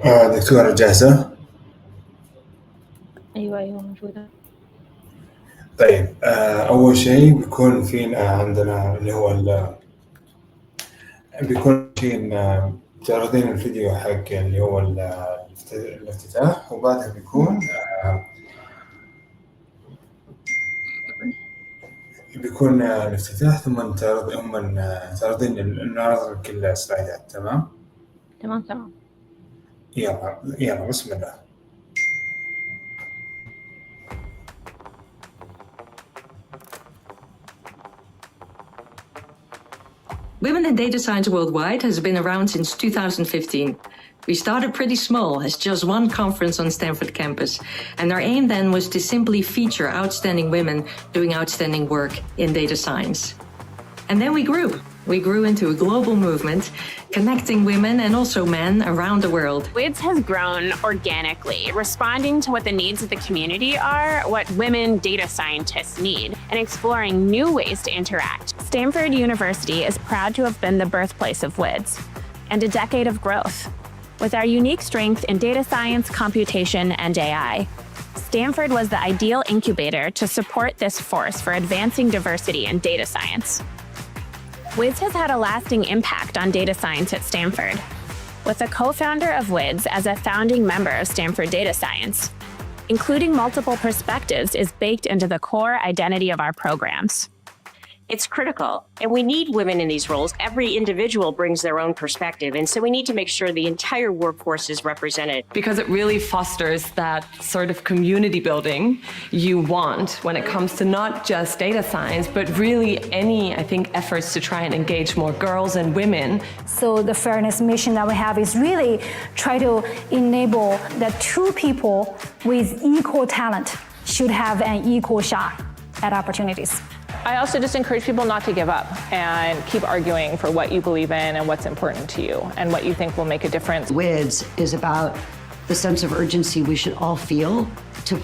دكتورة جاهزة؟ أيوة موجودة. طيب، أول شيء بيكون فينا عندنا اللي هو بيكون تعرضين الفيديو حق اللي هو الافتتاح، وبعدها بيكون الافتتاح، ثم تعرضين نعرض كل السلايدات. تمام؟ تمام. يلا بسم الله. Women in Data Science Worldwide has been around since 2015. We started pretty small as just one conference on Stanford campus, and our aim then was to simply feature outstanding women doing outstanding work in data science. And then we grew. We grew into a global movement, connecting women and also men around the world. WIDS has grown organically, responding to what the needs of the community are, what women data scientists need, and exploring new ways to interact. Stanford University is proud to have been the birthplace of WIDS and a decade of growth. With our unique strength in data science, computation, and AI, Stanford was the ideal incubator to support this force for advancing diversity in data science. WIDS has had a lasting impact on data science at Stanford, with a co-founder of WIDS as a founding member of Stanford Data Science. Including multiple perspectives is baked into the core identity of our programs. It's critical, and we need women in these roles. Every individual brings their own perspective, and so we need to make sure the entire workforce is represented. Because it really fosters that sort of community building you want when it comes to not just data science, but really any, I think, efforts to try and engage more girls and women. So the fairness mission that we have is really try to enable that two people with equal talent should have an equal shot at opportunities. I also just encourage people not to give up and keep arguing for what you believe in and what's important to you and what you think will make a difference. WIDS is about the sense of urgency we should all feel to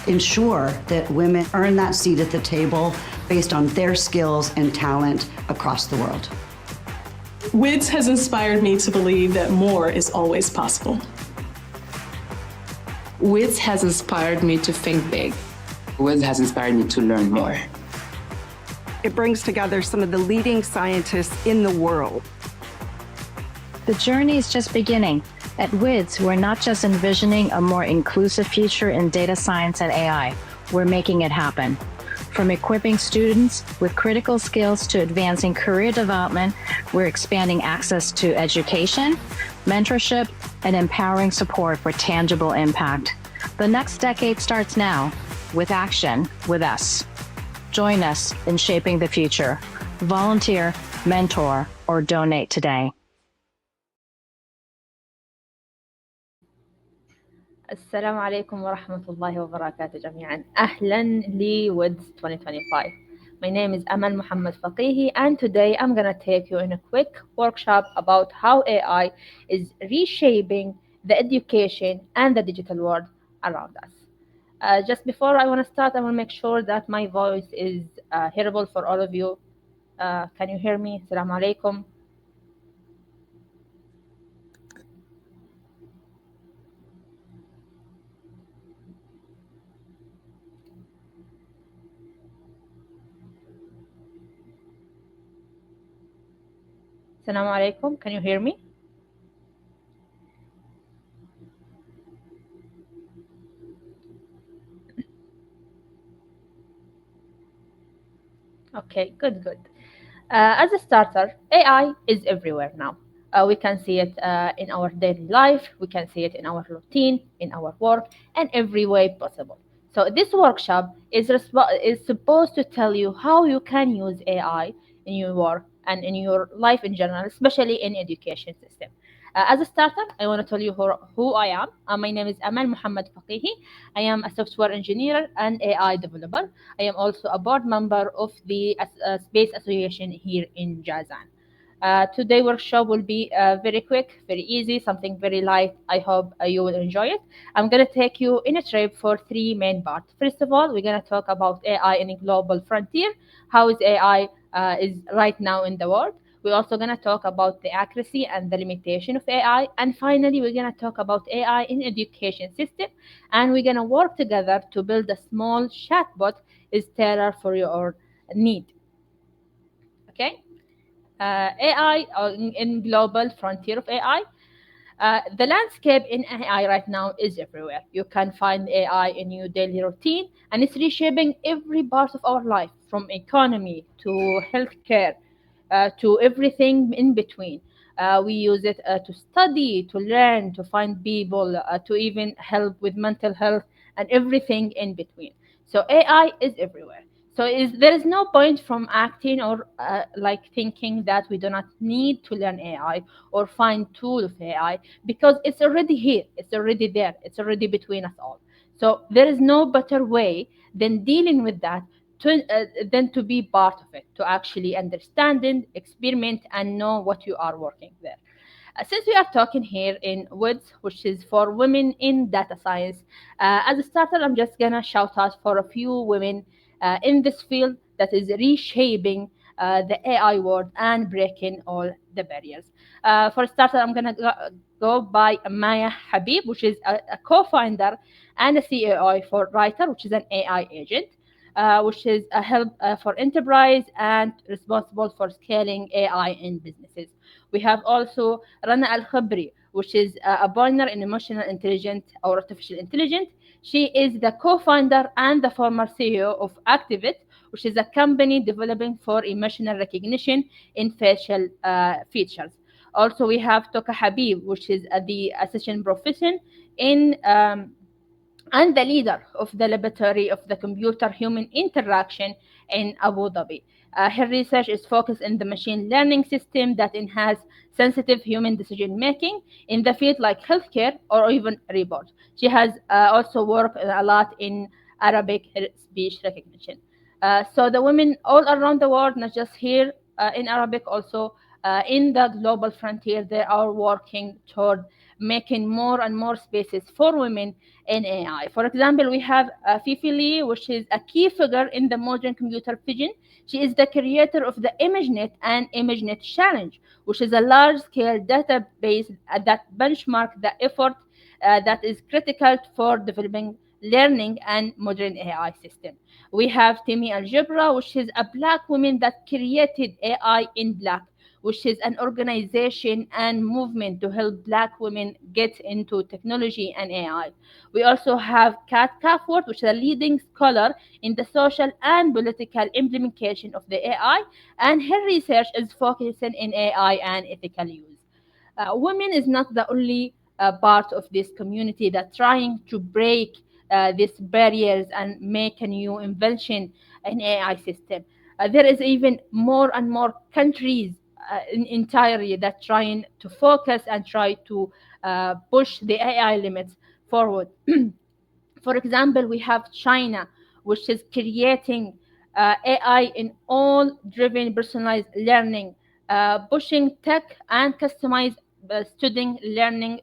ensure that women earn that seat at the table based on their skills and talent across the world. WIDS has inspired me to believe that more is always possible. WIDS has inspired me to think big. WIDS has inspired me to learn more. It brings together some of the leading scientists in the world. The journey is just beginning. At WIDS, we're not just envisioning a more inclusive future in data science and AI, we're making it happen. From equipping students with critical skills to advancing career development, we're expanding access to education, mentorship, and empowering support for tangible impact. The next decade starts now, with action, with us. Join us in shaping the future. Volunteer, mentor, or donate today. السلام عليكم ورحمة الله وبركاته جميعا. أهلا لWIDS 2025. My name is Amal Muhammad Faqihi, and today I'm gonna take you in a quick workshop about how AI is reshaping the education and the digital world around us. Just before I want to start, I want to make sure that my voice is hearable for all of you. Can you hear me? Assalamu alaikum. Assalamu alaikum. Can you hear me? Okay, good. As a starter, AI is everywhere now. We can see it in our daily life, we can see it in our routine, in our work, and every way possible. So this workshop is supposed to tell you how you can use AI in your work and in your life in general, especially in education system. As a starter, I want to tell you who I am. My name is Amal Muhammad Faqihi. I am a software engineer and AI developer. I am also a board member of the Space Association here in Jazan. Today's workshop will be very quick, very easy, something very light. I hope you will enjoy it. I'm going to take you in a trip for three main parts. First of all, we're going to talk about AI in a global frontier. How is AI is right now in the world? We're also going to talk about the accuracy and the limitation of AI. And finally, we're going to talk about AI in education system. And we're going to work together to build a small chatbot is tailored for your need. Okay? AI in global frontier of AI. The landscape in AI right now is everywhere. You can find AI in your daily routine, and it's reshaping every part of our life, from economy to healthcare to everything in between. We use it to study, to learn, to find people, to even help with mental health and everything in between. So AI is everywhere. So there is no point from acting or like thinking that we do not need to learn AI or find tools of AI, because it's already here, it's already there, it's already between us all. So there is no better way than dealing with that than to be part of it, to actually understand it, experiment, and know what you are working there. Since we are talking here in WIDS, which is for women in data science, as a starter, I'm just gonna shout out for a few women in this field that is reshaping the AI world and breaking all the barriers. For a starter, I'm gonna go by Maya Habib, which is a co-founder and a CEO for Writer, which is an AI agent. Which is a help for enterprise and responsible for scaling AI in businesses. We have also Rana Al-Khabri, which is a pioneer in emotional intelligence or artificial intelligence. She is the co-founder and the former CEO of Activate, which is a company developing for emotional recognition in facial features. Also, we have Toka Habib, which is the assistant profession in and the leader of the laboratory of the computer-human interaction in Abu Dhabi. Her research is focused in the machine learning system that enhance sensitive human decision making in the field like healthcare or even report. She has also worked a lot in Arabic speech recognition. So the women all around the world, not just here in Arabic, also in the global frontier, they are working toward making more and more spaces for women in AI. For example, we have Fifi Lee, which is a key figure in the modern computer vision. She is the creator of the ImageNet and ImageNet Challenge, which is a large-scale database that benchmark the effort that is critical for developing learning and modern AI system. We have Timi Algebra, which is a black woman that created AI in Black, which is an organization and movement to help black women get into technology and AI. We also have Kat Kaffworth, which is a leading scholar in the social and political implementation of the AI, and her research is focusing in AI and ethical use. Women is not the only part of this community that trying to break these barriers and make a new invention in AI system. There is even more and more countries entirely that trying to focus and try to push the AI limits forward. For example, we have China, which is creating AI in all driven personalized learning, pushing tech and customized student learning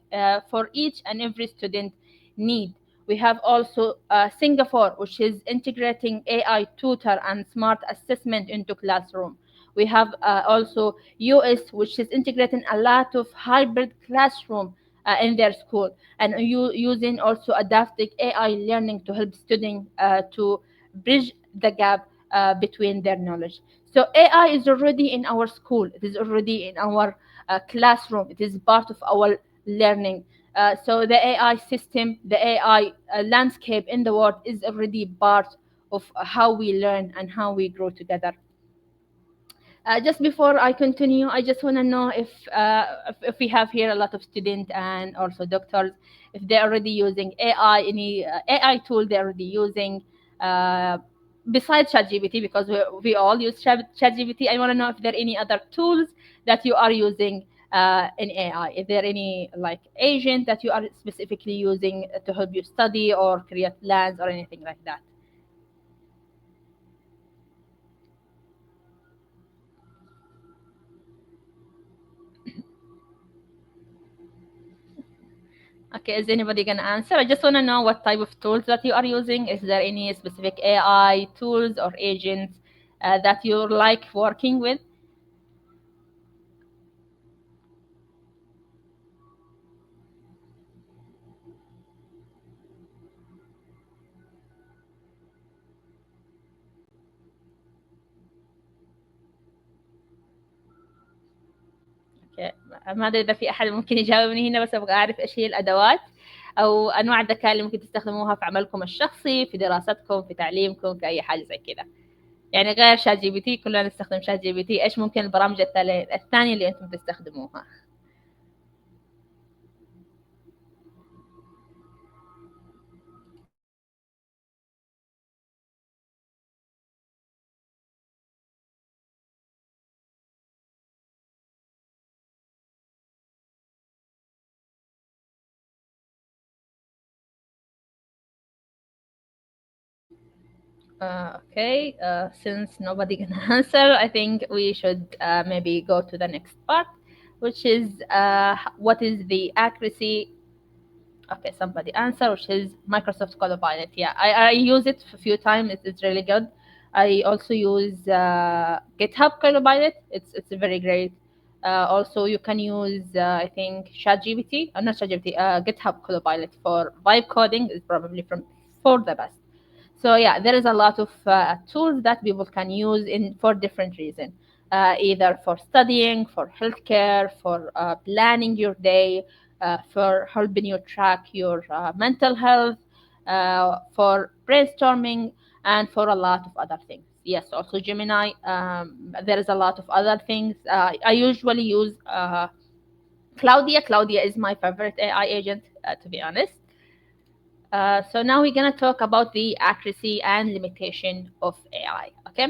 for each and every student need. We have also Singapore, which is integrating AI tutor and smart assessment into classroom. We have also US, which is integrating a lot of hybrid classroom in their school, and using also adaptive AI learning to help students to bridge the gap between their knowledge. So AI is already in our school. It is already in our classroom. It is part of our learning. So the AI system, the AI landscape in the world is already part of how we learn and how we grow together. Just before I continue, I just want to know if we have here a lot of students and also doctors, if they're already using AI, any AI tool they're already using besides ChatGPT, because we all use ChatGPT. I want to know if there are any other tools that you are using in AI. Is there any like agent that you are specifically using to help you study or create plans or anything like that? Okay, is anybody going to answer? I just want to know what type of tools that you are using. Is there any specific AI tools or agents that you like working with? ما أدري إذا في أحد ممكن يجاوبني هنا، بس أبغى أعرف إيش هي الأدوات أو أنواع الذكاء اللي ممكن تستخدموها في عملكم الشخصي، في دراستكم، في تعليمكم، في أي حاجة زي كذا. يعني غير شات جي بي تي، كلنا نستخدم شات جي بي تي، إيش ممكن البرامج الثانية اللي أنتم تستخدموها؟ Okay, since nobody can answer, I think we should maybe go to the next part, which is what is the accuracy. Okay, somebody answer, which is Microsoft Copilot. Yeah, I use it a few times. It's really good. I also use GitHub Copilot. It's very great. Also, you can use I think ChatGPT. Not ChatGPT. GitHub Copilot for vibe coding is probably for the best. So yeah, there is a lot of tools that people can use for different reasons, either for studying, for healthcare, for planning your day, for helping you track your mental health, for brainstorming, and for a lot of other things. Yes, also Gemini. There is a lot of other things. I usually use Claudia. Claudia is my favorite AI agent, to be honest. So now we're going to talk about the accuracy and limitation of AI. Okay,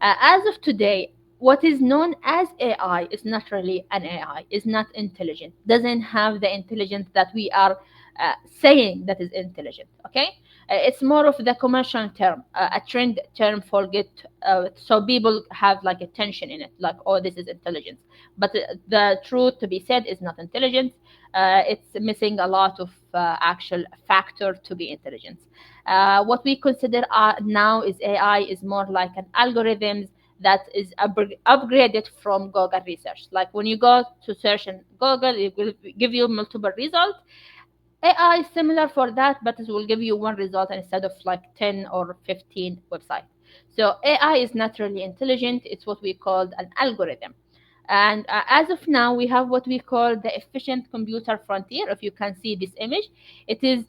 as of today, what is known as AI is not really an AI. Is not intelligent. Doesn't have the intelligence that we are saying that is intelligent. Okay, it's more of the commercial term, a trend term for get. So people have like a tension in it, like, oh, this is intelligence. But the truth to be said is not intelligence. It's missing a lot of actual factor to be intelligence. What we consider now is AI is more like an algorithms that is upgraded from Google research. Like when you go to search in Google, it will give you multiple results. AI is similar for that, but it will give you one result instead of like 10 or 15 websites. So AI is not really intelligent. It's what we call an algorithm. And as of now, we have what we call the efficient computer frontier. If you can see this image, it is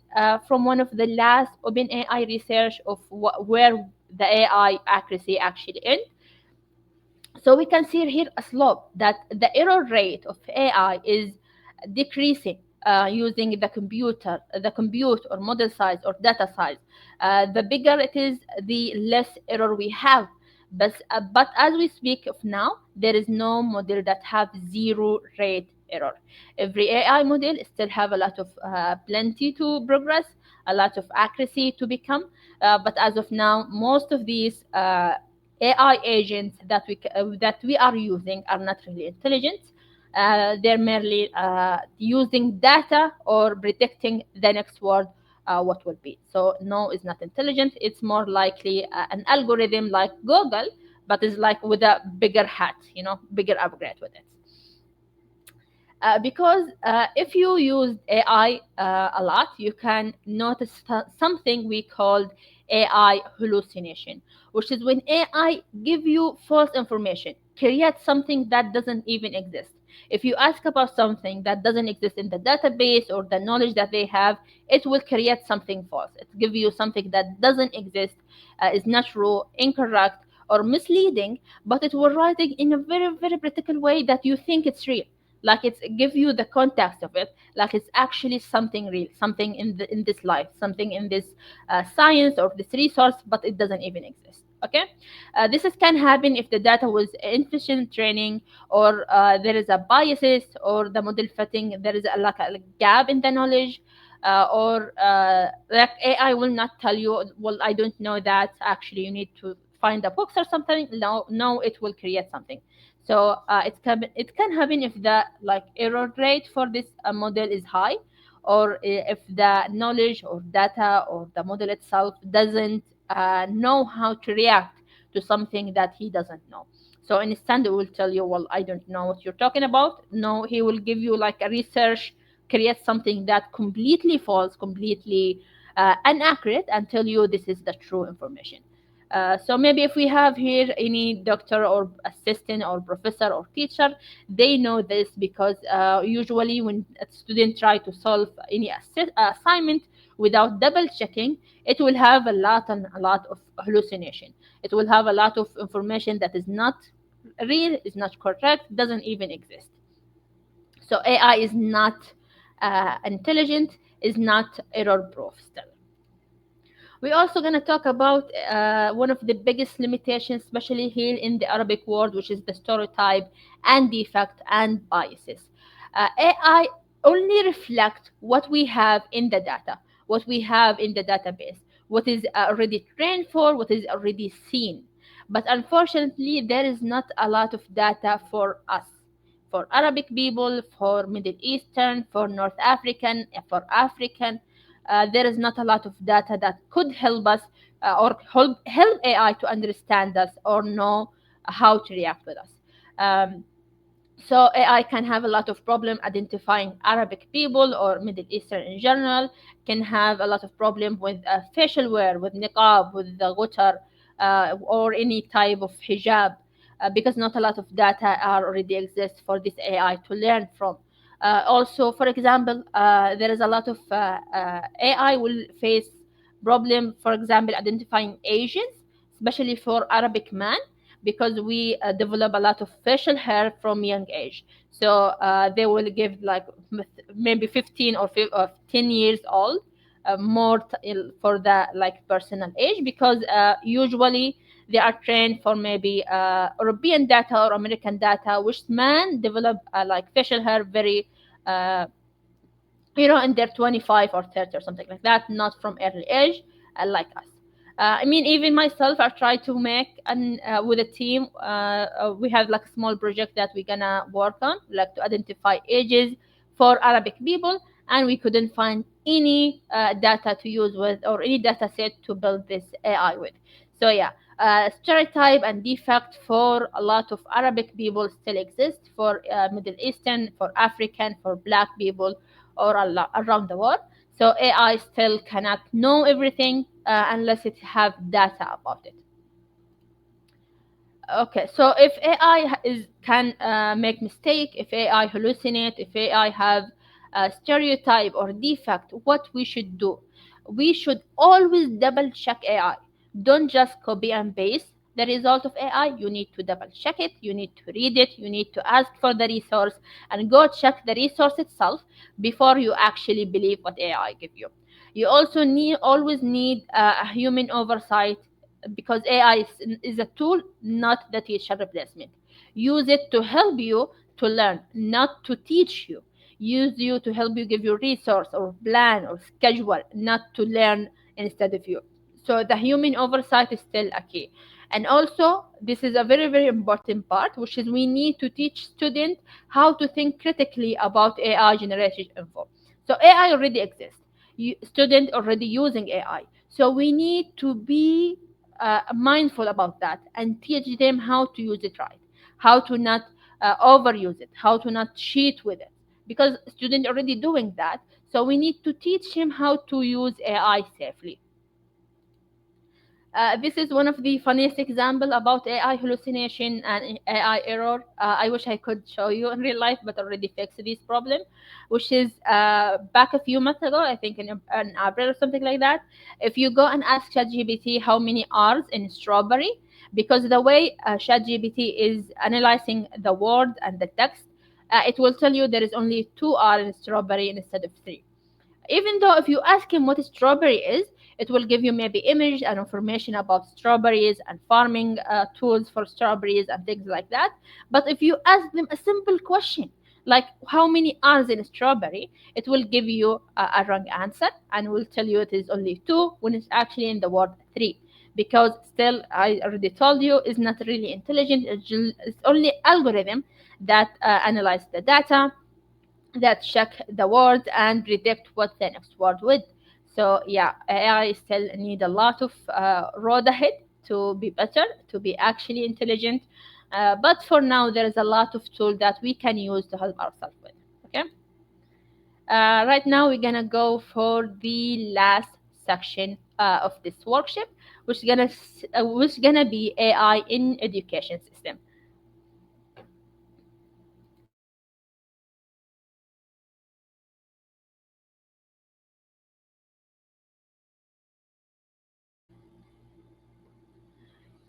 from one of the last OpenAI research of where the AI accuracy actually ends. So we can see here a slope that the error rate of AI is decreasing using the compute or model size or data size. The bigger it is, the less error we have. But as we speak of now, there is no model that have zero rate error. Every AI model still have a lot of plenty to progress, a lot of accuracy to become. But as of now, most of these AI agents that we are using are not really intelligent. They're merely using data or predicting the next word what will be. So no, it's not intelligent. It's more likely an algorithm like Google, but it's like with a bigger hat, bigger upgrade with it. Because if you use AI a lot, you can notice something we called AI hallucination, which is when AI give you false information, create something that doesn't even exist. If you ask about something that doesn't exist in the database or the knowledge that they have, it will create something false. It give you something that doesn't exist, is not true, incorrect, or misleading, but it will write it in a very, very practical way that you think it's real. Like it's give you the context of it, like it's actually something real, something in this life, something in this science or this resource, but it doesn't even exist. Okay, this can happen if the data was insufficient training, or there is a biases, or the model fitting, there is a gap in the knowledge, or like AI will not tell you, well, I don't know that. Actually, you need to find a box or something. No, it will create something. So it can happen if the error rate for this model is high, or if the knowledge or data or the model itself doesn't know how to react to something that he doesn't know. So instead, it will tell you, well, I don't know what you're talking about. No, he will give you like a research, create something that completely false, completely inaccurate, and tell you this is the true information. So maybe if we have here any doctor or assistant or professor or teacher, they know this because usually when a student try to solve any assignment without double checking, it will have a lot of hallucination. It will have a lot of information that is not real, is not correct, doesn't even exist. So AI is not intelligent, is not error proof still. We're also going to talk about one of the biggest limitations, especially here in the Arabic world, which is the stereotype and defect and biases. AI only reflects what we have in the data, what we have in the database, what is already trained for, what is already seen. But unfortunately, there is not a lot of data for us, for Arabic people, for Middle Eastern, for North African, for African. There is not a lot of data that could help us or help AI to understand us or know how to react with us. So AI can have a lot of problem identifying Arabic people or Middle Eastern in general, can have a lot of problem with facial wear, with niqab, with the ghutar, or any type of hijab, because not a lot of data already exists for this AI to learn from. Also, for example, there is a lot of AI will face problem, for example, identifying Asians, especially for Arabic man, because we develop a lot of facial hair from young age. So they will give like maybe 15 or 10 years old more for the like personal age, because usually they are trained for maybe European data or American data, which man develop like facial hair very in their 25 or 30 or something like that, not from early age like us. I mean, even myself, I try to make with a team. We have like a small project that we're gonna work on, like to identify ages for Arabic people, and we couldn't find any data to use with or any data set to build this AI with. So yeah, stereotype and defect for a lot of Arabic people still exist, for Middle Eastern, for African, for Black people, or around the world. So AI still cannot know everything unless it have data about it. Okay, so if AI can make mistake, if AI hallucinate, if AI have a stereotype or defect, what we should do? We should always double check AI. Don't just copy and paste the result of AI. You need to double check it. You need to read it. You need to ask for the resource and go check the resource itself before you actually believe what AI give you. You also always need a human oversight, because AI is a tool, not the teacher replacement. Use it to help you to learn, not to teach you. Use you to help you, give you resource or plan or schedule, not to learn instead of you. So the human oversight is still a key. And also, this is a very, very important part, which is we need to teach students how to think critically about AI generated info. So AI already exists. Students already using AI. So we need to be mindful about that and teach them how to use it right, how to not overuse it, how to not cheat with it, because students already doing that. So we need to teach him how to use AI safely. This is one of the funniest example about AI hallucination and AI error. I wish I could show you in real life, but already fixed this problem, which is back a few months ago, I think in April or something like that. If you go and ask ChatGPT how many R's in strawberry, because the way ChatGPT is analyzing the word and the text, it will tell you there is only 2 R in strawberry instead of 3. Even though if you ask him what strawberry is, it will give you maybe image and information about strawberries and farming tools for strawberries and things like that. But if you ask them a simple question like how many R's in strawberry, it will give you a wrong answer and will tell you it is only 2 when it's actually in the word 3. Because still, I already told you, is not really intelligent. It's only algorithm that analyze the data, that check the word and predict what the next word would. So yeah, AI still need a lot of road ahead to be better, to be actually intelligent. But for now, there is a lot of tools that we can use to help ourselves with. Okay. Right now, we're gonna go for the last section of this workshop, which gonna be AI in education system.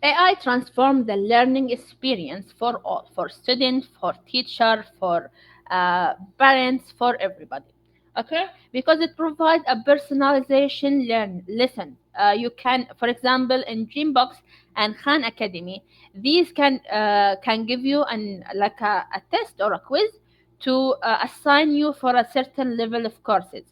AI transforms the learning experience for all, for students, for teacher, for parents, for everybody. Okay, because it provides a personalization lesson. You can, for example, in Dreambox and Khan Academy, these can give you a test or a quiz to assign you for a certain level of courses.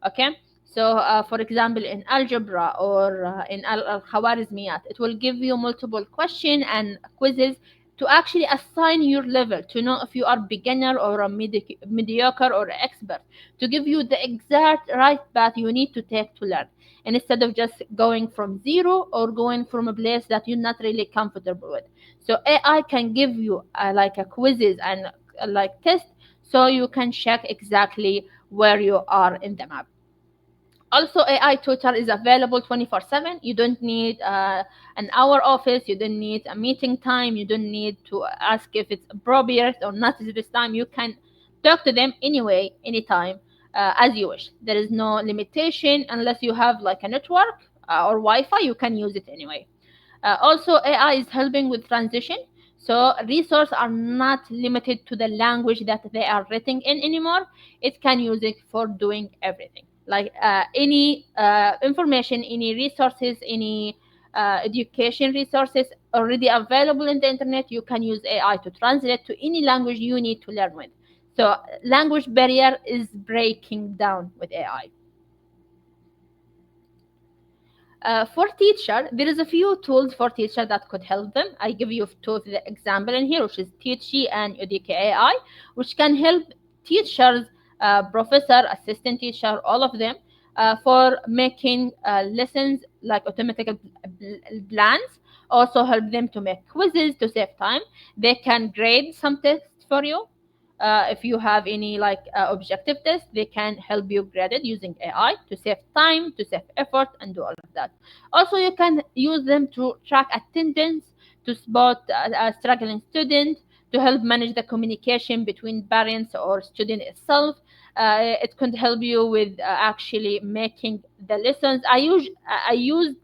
Okay, so for example, in algebra or in al-Khwarizmiyat, it will give you multiple question and quizzes to actually assign your level, to know if you are beginner or a mediocre or expert, to give you the exact right path you need to take to learn, and instead of just going from zero or going from a place that you're not really comfortable with. So AI can give you like a quizzes and like test, so you can check exactly where you are in the map. Also, AI tutor is available 24/7. You don't need an hour office. You don't need a meeting time. You don't need to ask if it's appropriate or not this time. You can talk to them anyway, anytime, as you wish. There is no limitation unless you have like a network or Wi-Fi. You can use it anyway. Also, AI is helping with transition. So resources are not limited to the language that they are written in anymore. It can use it for doing everything. Like any information, any resources, any education resources already available in the internet, you can use AI to translate to any language you need to learn with. So language barrier is breaking down with AI. For teacher, there is a few tools for teacher that could help them. I give you two example in here, which is Teachy and Udiki AI, which can help teachers, professor, assistant teacher, all of them, for making lessons like automatic plans. Also help them to make quizzes to save time. They can grade some tests for you. If you have any like objective test, they can help you grade it using AI to save time, to save effort, and do all of that. Also, you can use them to track attendance, to spot a struggling student, to help manage the communication between parents or student itself. It could help you with actually making the lessons. I used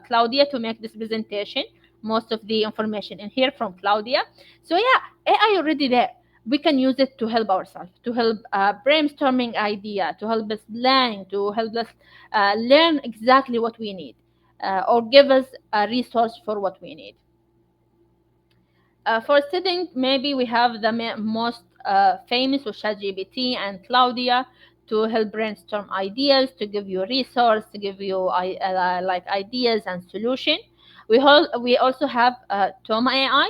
Claudia to make this presentation. Most of the information in here from Claudia. So yeah, AI already there. We can use it to help ourselves, to help brainstorming idea, to help us plan, to help us learn exactly what we need, or give us a resource for what we need. For students, maybe we have the most famous with ChatGPT and Claudia to help brainstorm ideas, to give you resource, to give you like ideas and solution. We also have Toma AI,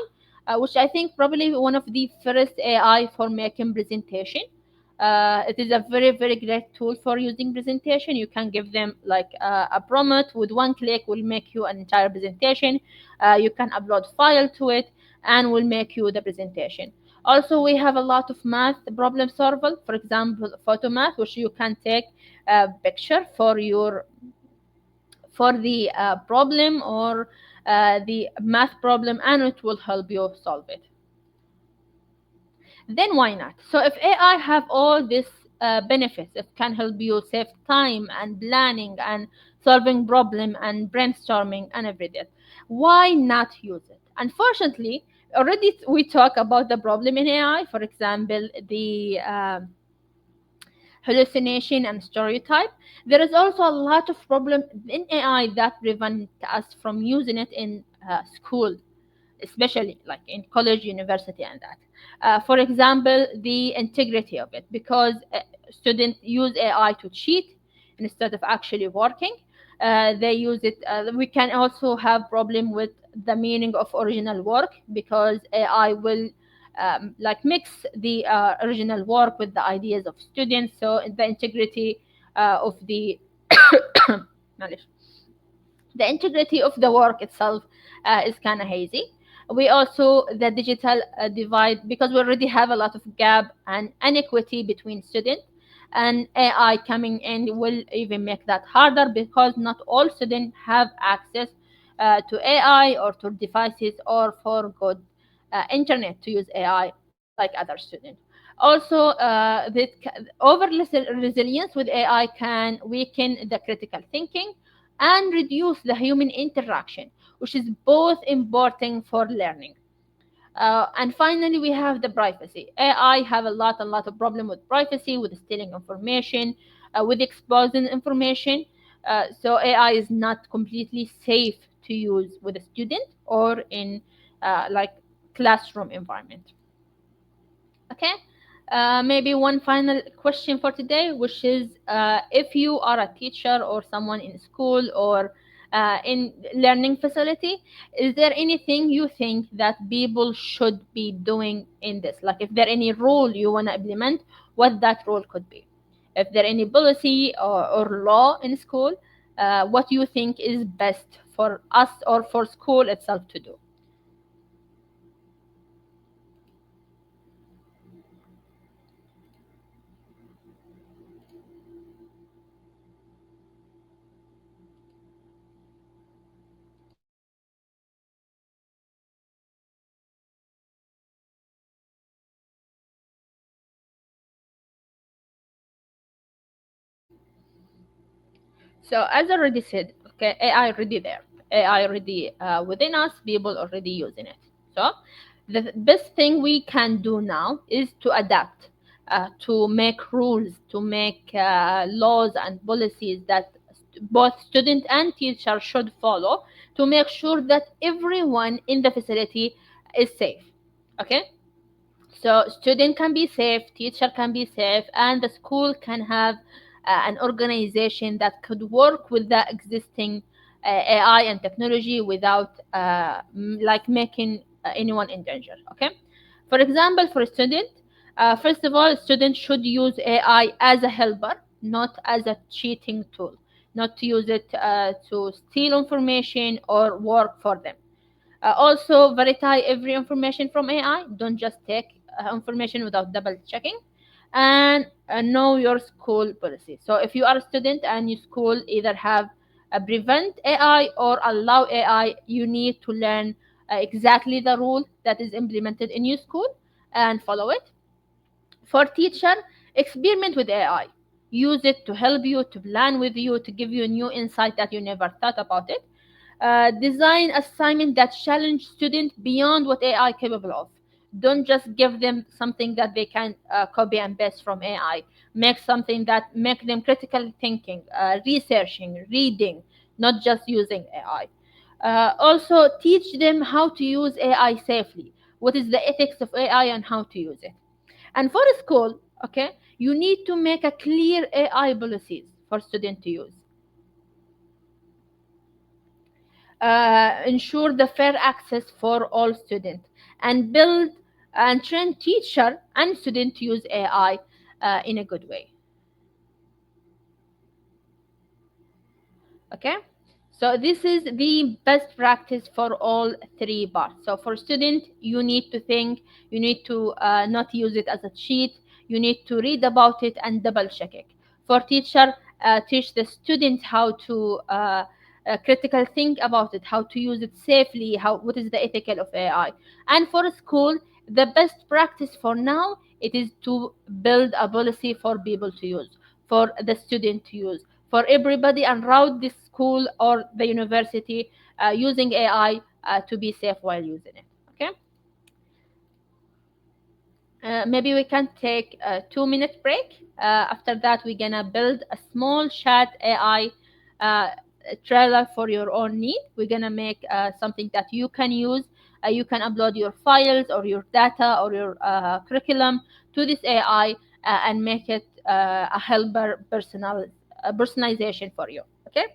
which I think probably one of the first AI for making presentation. It is a very, very great tool for using presentation. You can give them like a prompt with one click will make you an entire presentation. You can upload file to it and will make you the presentation. Also, we have a lot of math problem solver. For example, photo math, which you can take a picture for the problem or the math problem, and it will help you solve it. Then why not? So if AI have all these benefits, it can help you save time and planning and solving problem and brainstorming and everything. Why not use it? Unfortunately, already we talk about the problem in AI. For example, the hallucination and stereotype. There is also a lot of problem in AI that prevent us from using it in school, especially like in college, university, and that. For example, the integrity of it, because students use AI to cheat instead of actually working. They use it. We can also have problem with the meaning of original work, because AI will like mix the original work with the ideas of students. So the integrity of the the integrity of the work itself is kind of hazy. We also the digital divide, because we already have a lot of gap and inequity between students. and AI coming in will even make that harder, because not all students have access to AI or to devices or for good internet to use AI like other students. Also, over resilience with AI can weaken the critical thinking and reduce the human interaction, which is both important for learning. And finally, we have the privacy. AI have a lot of problem with privacy, with stealing information, with exposing information. So AI is not completely safe to use with a student or in like classroom environment. Okay. Maybe one final question for today, which is if you are a teacher or someone in school or in learning facility, is there anything you think that people should be doing in this? Like if there any rule you want to implement, what that rule could be? If there any policy or law in school, what you think is best for us or for school itself to do? So as I already said, okay, AI already there, AI already within us, people already using it. So the best thing we can do now is to adapt, to make rules, to make laws and policies that both student and teacher should follow to make sure that everyone in the facility is safe. Okay, so student can be safe, teacher can be safe, and the school can have an organization that could work with the existing AI and technology without like making anyone in danger. Okay. For example, for a student, first of all, students should use AI as a helper, not as a cheating tool, not to use it to steal information or work for them. Also, verify every information from AI. Don't just take information without double checking. And know your school policy. So if you are a student and your school either have prevent AI or allow AI, you need to learn exactly the rule that is implemented in your school and follow it. For teacher, experiment with AI. Use it to help you, to plan with you, to give you a new insight that you never thought about it. Design assignment that challenge students beyond what AI capable of. Don't just give them something that they can copy and paste from AI. Make something that make them critical thinking, researching, reading, not just using AI. Also, teach them how to use AI safely. What is the ethics of AI and how to use it? And for school, okay, you need to make a clear AI policies for students to use. Ensure the fair access for all students, and build and train teacher and student to use AI in a good way. Okay, so this is the best practice for all three parts. So for student, you need to think, you need to not use it as a cheat, you need to read about it and double check it. For teacher, teach the student how to critical think about it, how to use it safely, how what is the ethical of AI. And for school, the best practice for now, it is to build a policy for people to use, for the student to use, for everybody, and route the school or the university using AI to be safe while using it. Okay. Maybe we can take a 2 minute break. After that, we're gonna build a small chat AI uh, trailer for your own need. We're gonna make something that you can use. You can upload your files or your data or your curriculum to this AI and make it a helper personalization for you. Okay.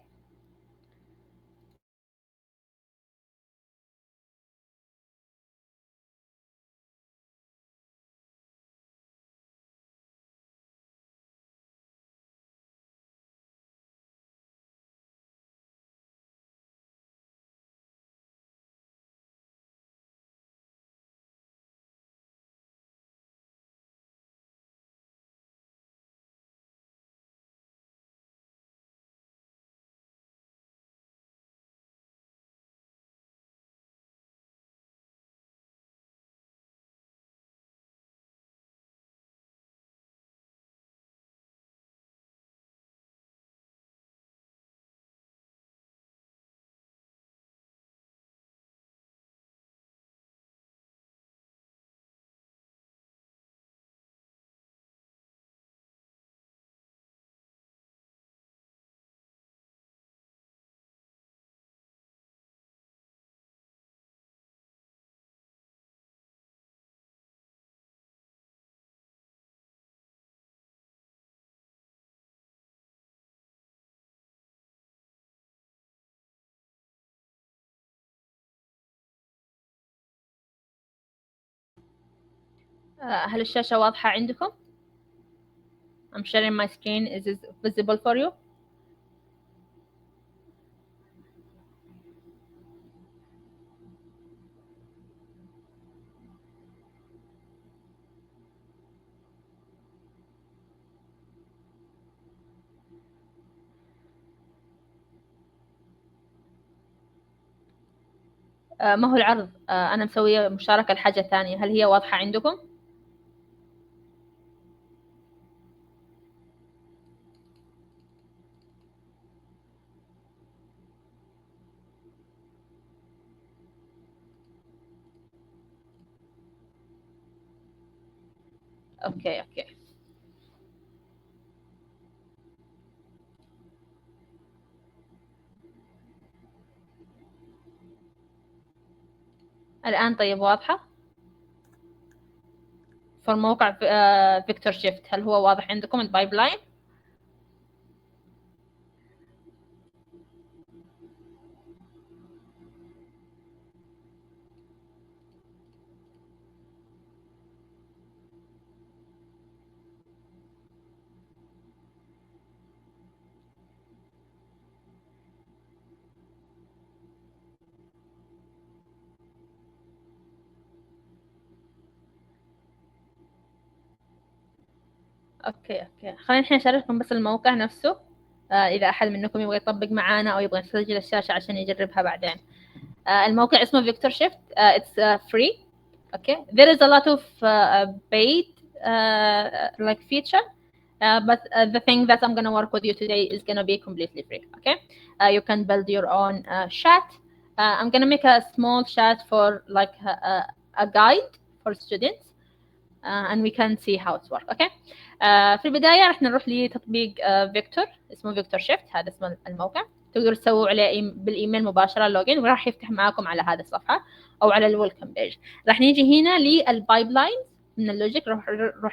هل الشاشة واضحة عندكم؟ I'm sharing my screen. Is this visible for you? ما هو العرض؟ أنا مسوية مشاركة لحاجة ثانية. هل هي واضحة عندكم؟ أوكي. الآن طيب واضحة؟ في الموقع فيكتور شيفت هل هو واضح عندكم البايبلاين؟ اوكي خلينا الحين اشارككم بس الموقع نفسه. اذا احد منكم يبغى يطبق معانا او يبغى يسجل الشاشة عشان يجربها بعدين. الموقع اسمه فيكتور شيفت. It's free. Okay, there is a lot of paid like feature, but the thing that I'm gonna work with you today is gonna be completely free. Okay, you can build your own chat. I'm gonna make a small chat for like a guide for students, and we can see how it works. Okay. في البداية رح نروح لتطبيق فيكتور اسمه فيكتور شيفت. هذا اسم الموقع. تقدروا تسووا عليه بالإيميل مباشرة اللوجين وراح يفتح معاكم على هذه الصفحة أو على الويلكم بيج. راح نيجي هنا للبايبلاين من اللوجيك.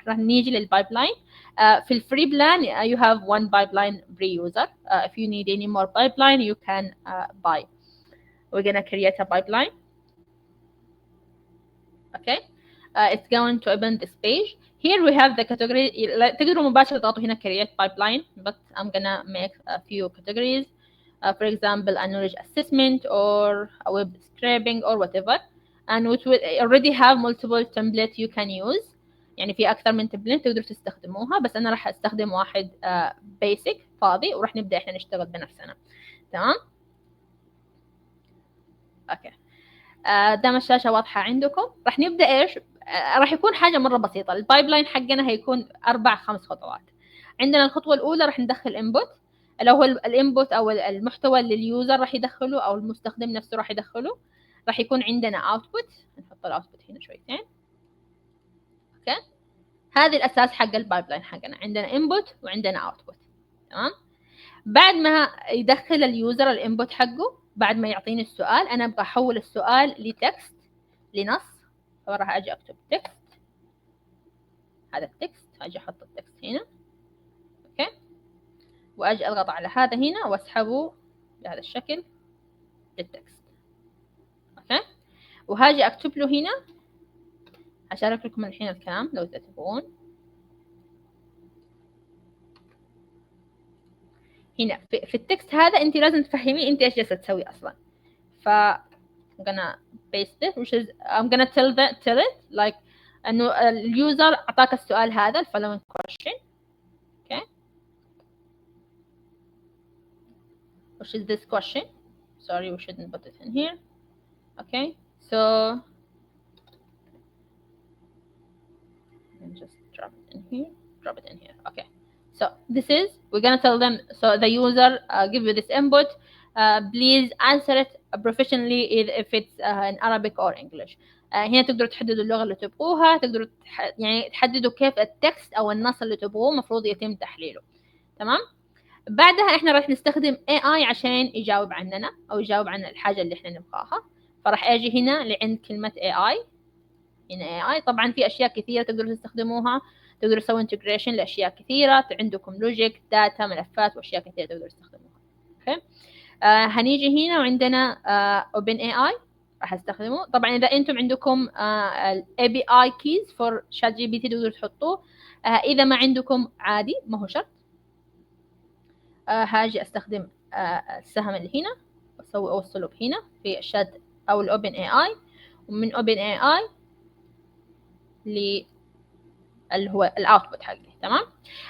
راح نيجي للبايبلاين. في الفري بلان you have one pipeline per user. If you need any more pipeline you can buy. We're gonna create a pipeline. Okay. It's going to open this page. Here we have the category. تقدروا مباشرة تضغطوا هنا create pipeline, but I'm gonna make a few categories. For example, a knowledge assessment or a web scraping or whatever. And which will already have multiple templates you can use. يعني في أكثر من template تقدروا تستخدموها، بس أنا راح أستخدم واحد basic فاضي وراح نبدأ إحنا نشتغل بنفسنا. تمام؟ أوكي. دام الشاشة واضحة عندكم راح نبدأ إيش؟ راح يكون حاجة مرة بسيطة. البايبلاين حقنا هيكون 4-5 خطوات. عندنا الخطوة الأولى راح ندخل input اللي هو الانبوت أو المحتوى اللي اليوزر راح يدخله أو المستخدم نفسه راح يدخله. راح يكون عندنا output. نحط الاوتبوت هنا شويتين. اوكي. هذه الأساس حق البايبلاين حقنا. عندنا input وعندنا output. تمام. بعد ما يدخل اليوزر الانبوت حقه، بعد ما يعطيني السؤال، أنا أبغى أحول السؤال لتكست لنص. فراح أجي أكتب تكست. هذا التكست أجي أحط التكست هنا. أوكي. وأجي أضغط على هذا هنا وأسحبه بهذا الشكل للتكست. أوكي. وهاجي أكتب له هنا. هشارك لكم الحين الكلام لو تتابعون. هنا في التكست هذا أنت لازم تفهمي أنت إيش جالسة تسوي أصلا. I'm gonna paste it, which is I'm gonna tell it like إنه اليوزر أعطاك السؤال هذا following question. Okay. Which is this question. Sorry, we shouldn't put it in here. Okay. So and just drop it in here. Drop it in here. Okay. So this is we're gonna tell them. So the user give you this input. Please answer it professionally if it's in Arabic or English. هنا تقدروا تحددوا اللغة اللي تبغوها. تقدروا يعني تحددوا كيف التكست أو النص اللي تبغوه مفروض يتم تحليله. تمام. بعدها إحنا راح نستخدم AI عشان يجاوب عننا أو يجاوب عن الحاجة اللي إحنا نبغاها. فراح أجي هنا لعند كلمة AI. هنا AI طبعا في أشياء كثيرة تقدروا تستخدموها. تقدروا تسووا integration لأشياء كثيرة. عندكم لوجيك، داتا، ملفات وأشياء كثيرة تقدروا تستخدموها. أوكي. هنيجي هنا وعندنا Open AI. راح استخدمه. طبعا اذا انتم عندكم الاي بي اي كيز فور شات جي بي تي تقدروا تحطوه. اذا ما عندكم عادي ما هو شرط. هاجي استخدم السهم اللي هنا واسوي اوصله هنا في الشات او الاوبن اي اي، ومن اوبن اي اي اللي هو الاوتبوت حقي. تمام.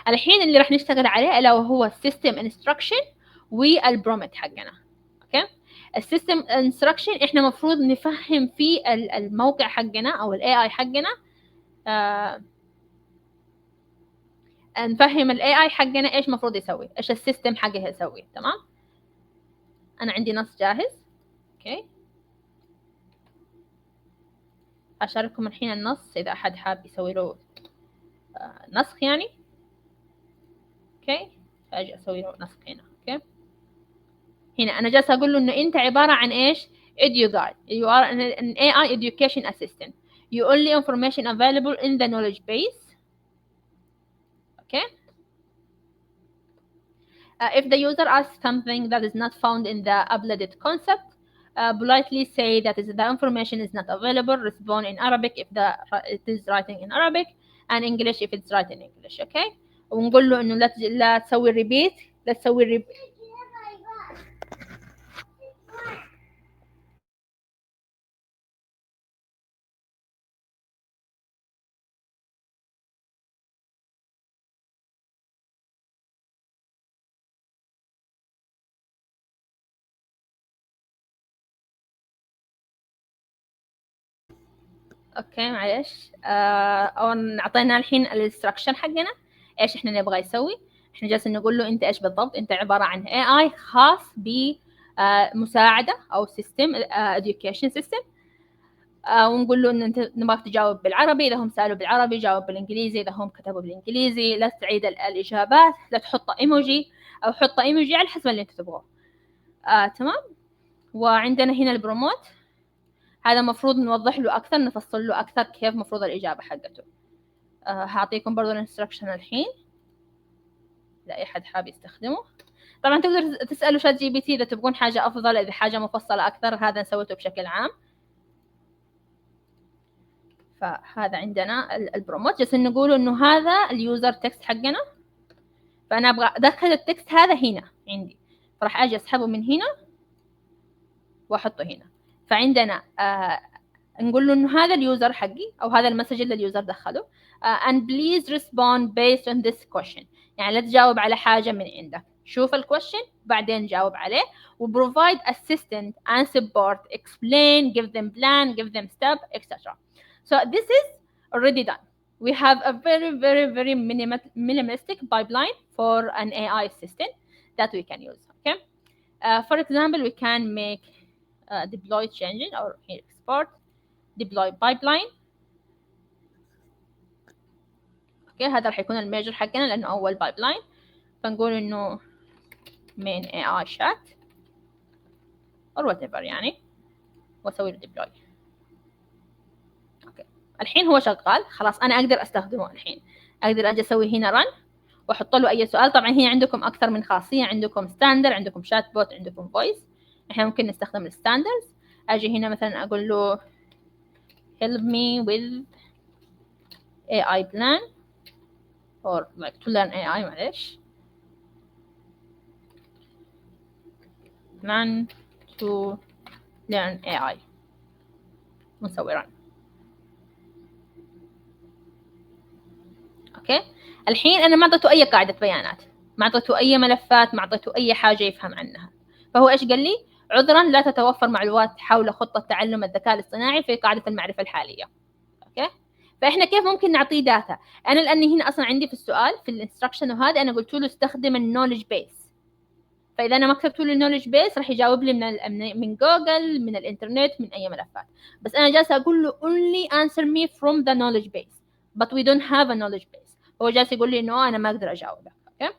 الحين اللي راح نشتغل عليه الا وهو السيستم انستراكشن والبرومت حقنا. اوكي. السيستم انستراكشن احنا مفروض نفهم فيه الموقع حقنا او الاي اي حقنا، نفهم الاي اي حقنا ايش مفروض يسوي، ايش السيستم حقه يسوي. تمام. انا عندي نص جاهز. اوكي. اشارككم الحين النص اذا احد حاب يسوي له نسخ يعني. اوكي. اجي اسوي له نسخ هنا. اوكي. هنا انا جالسه اقول له انه انت عباره عن ايش؟ edu guide. You are an AI education assistant. You only information available in the knowledge base. Okay. If the user asks something that is not found in the uploaded concept, politely say that the information is not available. Respond in Arabic if it is writing in Arabic, and English if it's writing in English. Okay. ونقول له انه لا تسوي repeat. لا تسوي repeat. اوكي معلش. اول اعطينا الحين الانستراكشن حقنا ايش احنا نبغى يسوي. احنا جالسين نقول له انت ايش بالضبط. انت عباره عن اي اي خاص بمساعده او سيستم education سيستم. ونقول له ان انت نبغاك تجاوب بالعربي، اذا هم سالوا بالعربي جاوب بالانجليزي، اذا هم كتبوا بالانجليزي لا تعيد الاجابات، لا تحط ايموجي او حط ايموجي على حسب اللي انت تبغوه. تمام. وعندنا هنا البروموت. هذا مفروض نوضح له أكثر، نفصل له أكثر كيف مفروض الإجابة حقته. هعطيكم برضو الانستراكشن الحين لأي حد حاب يستخدمه. طبعا تقدر تسألوا شات جي بي تي إذا تبغون حاجة أفضل، إذا حاجة مفصلة أكثر. هذا سويته بشكل عام. فهذا عندنا البروموت. جالسين نقول إنه هذا اليوزر تكست حقنا، فأنا أبغى أدخل التكست هذا هنا عندي، فراح أجي أسحبه من هنا وأحطه هنا. فعندنا نقول له إنه هذا اليوزر حقي أو هذا المسج اللي اليوزر دخله. and please respond based on this question. يعني لا تجاوب على حاجة من عندك، شوف الكويشن بعدين جاوب عليه. و provide assistance and support, explain, give them plan, give them step, etc. So this is already done. We have a very minimalistic pipeline for an AI assistant that we can use. Okay. For example, we can make deploy changing or export deploy pipeline. اوكي. هذا راح يكون الميجر حقنا لانه اول بايبلاين. فنقول انه main AI chat or whatever يعني، واسوي له deploy. اوكي. الحين هو شغال خلاص. انا اقدر استخدمه الحين. اقدر اجي اسوي هنا run واحط له اي سؤال. طبعا هنا عندكم اكثر من خاصيه، عندكم ستاندر، عندكم شات بوت، عندكم فويس. احنا ممكن نستخدم الستاندرز. اجي هنا مثلا اقول له help me with AI plan or like to learn AI. معلش. plan to learn AI. ونسوي run. اوكي. الحين انا ما اعطيته اي قاعده بيانات، ما اعطيته اي ملفات، ما اعطيته اي حاجه يفهم عنها. فهو ايش قال لي؟ عذرا لا تتوفر معلومات حول خطه تعلم الذكاء الاصطناعي في قاعده المعرفه الحاليه. اوكي. فاحنا كيف ممكن نعطيه داتا؟ انا لاني هنا اصلا عندي في السؤال في الانستراكشن وهذا انا قلت له استخدم النولج بيس. فاذا انا ما كتبت له النولج بيس راح يجاوب لي من جوجل، من الانترنت، من اي ملفات. بس انا جالسه اقول له only answer me from the knowledge base but we don't have a knowledge base. هو جالس يقول لي انه انا ما اقدر اجاوبك. اوكي.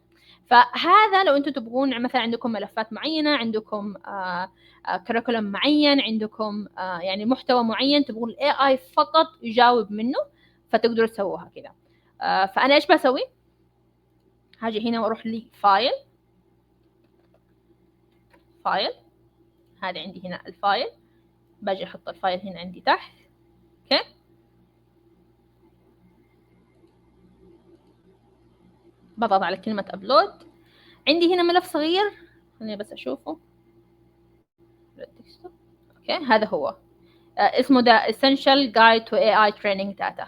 فهذا لو انتم تبغون مثلا عندكم ملفات معينه، عندكم كريكولم معين، عندكم يعني محتوى معين تبغون الاي اي فقط يجاوب منه، فتقدروا تسووها كذا. فانا ايش بسوي؟ هاجي هنا واروح لي فايل. هذا عندي هنا الفايل. باجي احط الفايل هنا عندي تحت. اوكي، بضغط على كلمة ابلود. عندي هنا ملف صغير، خليني بس اشوفه. اوكي، هذا هو اسمه ده Essential Guide to AI Training Data.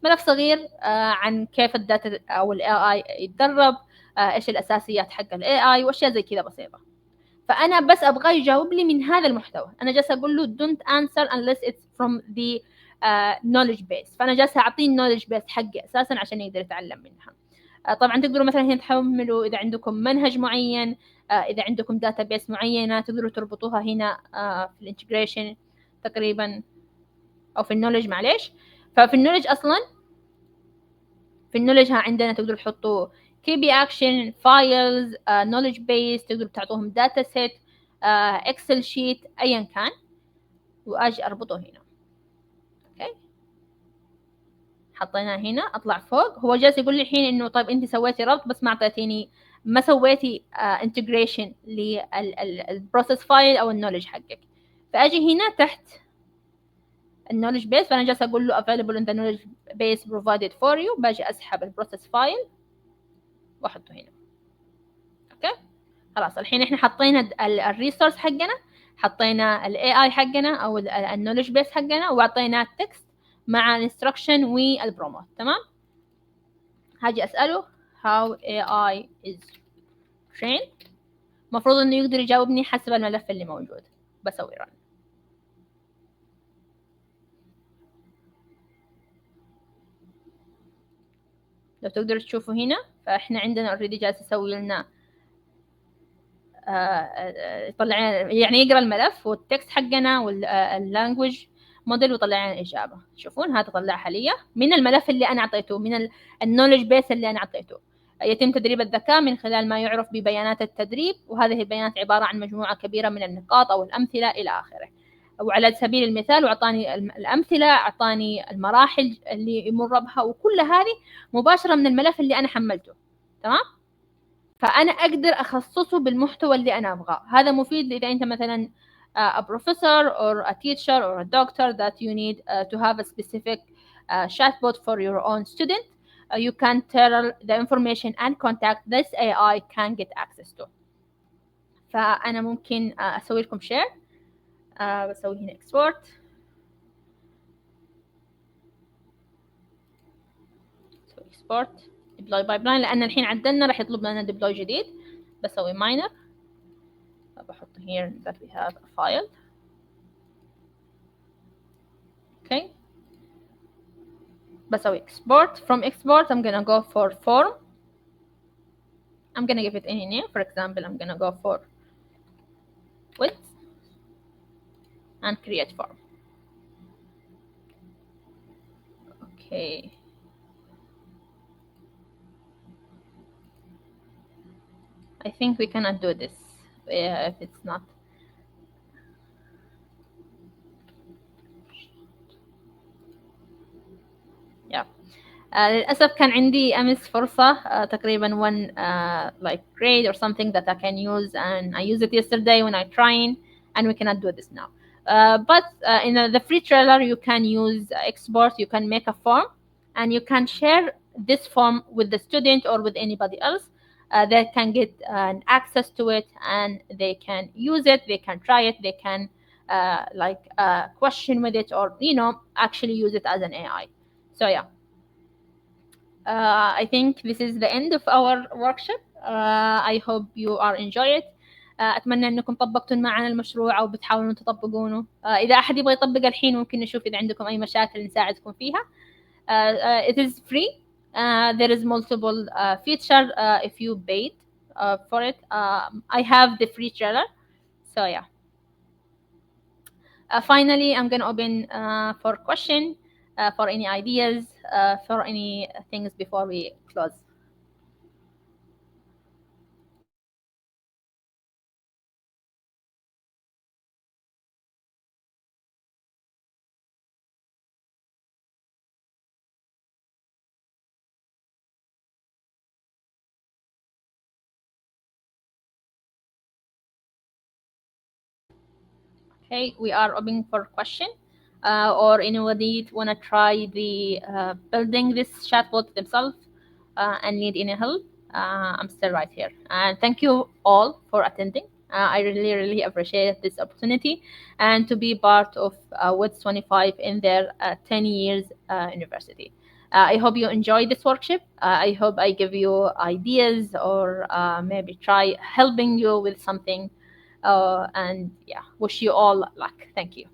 ملف صغير عن كيف الداتا او ال AI يتدرب، ايش الاساسيات حق ال AI واشياء زي كذا بسيطة. فانا بس ابغاه يجاوب لي من هذا المحتوى. انا جالسه اقول له don't answer unless it's from the knowledge base. فانا جالسه اعطيه النولج بيس حقي اساسا عشان يقدر يتعلم منها. طبعا تقدروا مثلا هنا تحملوا اذا عندكم منهج معين، اذا عندكم داتا بيس معينه تقدروا تربطوها هنا في الانتجريشن تقريبا، او في النولج معليش. ففي النولج اصلا في النولج عندنا تقدروا تحطوا كي بي اكشن فايلز نولج بيس، تقدروا تعطوهم داتا سيت اكسل شيت ايا كان، واجي اربطه هنا. اوكي، حطيناه هنا. اطلع فوق، هو جالس يقول لي الحين انه طيب انت سويتي ربط بس ما اعطيتيني، ما سويتي انتجريشن للبروسيس فايل او النولج حقك. فاجي هنا تحت النولج بيس، فانا جالس اقول له available in the knowledge base provided for you. باجي اسحب البروسيس فايل واحطه هنا. اوكي، خلاص الحين احنا حطينا الريسورس حقنا، حطينا الاي اي حقنا او النولج بيس حقنا، واعطيناه التكست مع الانستركشن والبروموت. تمام، هاجي اساله how AI is trained. المفروض انه يقدر يجاوبني حسب الملف اللي موجود. بسوي run. لو تقدروا تشوفوا هنا، فاحنا عندنا already جالس يسوي لنا يطلع يعني يقرا الملف والتكست حقنا واللانجوج موديل ويطلع لنا الاجابه. تشوفون هذا طلعها لي من الملف اللي انا اعطيته، من النولج بيس اللي انا اعطيته. يتم تدريب الذكاء من خلال ما يعرف ببيانات التدريب، وهذه البيانات عباره عن مجموعه كبيره من النقاط او الامثله الى اخره. وعلى سبيل المثال واعطاني الامثله، اعطاني المراحل اللي يمر بها، وكل هذه مباشره من الملف اللي انا حملته. تمام، فأنا أقدر أخصصه بالمحتوى اللي أنا أبغاه. هذا مفيد إذا أنت مثلا a professor or a teacher or a doctor that you need to have a specific chatbot for your own student. You can tell the information and contact this AI can get access to. فأنا ممكن أسوي لكم share. بسوي هنا export. export deploy pipeline، لأن الحين عدلنا راح يطلب لنا deploy جديد. بسوي minor. بحط here that we have a file. Okay. بسوي export. From export I'm gonna go for form. I'm gonna give it any name. For example, I'm gonna go for width and create form. Okay. I think we cannot do this if it's not. Yeah. للأسف كان عندي أمس فرصة تقريبا one like grade or something that I can use, and I used it yesterday when I trying, and we cannot do this now. But in the free trailer you can use export. You can make a form and you can share this form with the student or with anybody else. They can get access to it and they can use it, they can try it, they can like question with it, or actually use it as an AI. So yeah. I think this is the end of our workshop. I hope you are enjoy it. أتمنى أنكم طبقتوا معنا المشروع أو بتحاولوا تطبقونه. إذا أحد يبغى يطبق الحين ممكن نشوف إذا عندكم أي مشاكل نساعدكم فيها. It is free. There is multiple feature if you paid for it. I have the free trailer. So yeah. Finally, I'm going to open for question, for any ideas, for any things before we close. Okay, we are open for question. Or anybody want to try the building this chatbot themselves and need any help, I'm still right here. And thank you all for attending. I really, really appreciate this opportunity and to be part of WITS 25 in their 10 years university. I hope you enjoyed this workshop. I hope I give you ideas or maybe try helping you with something. And yeah, wish you all luck. Thank you.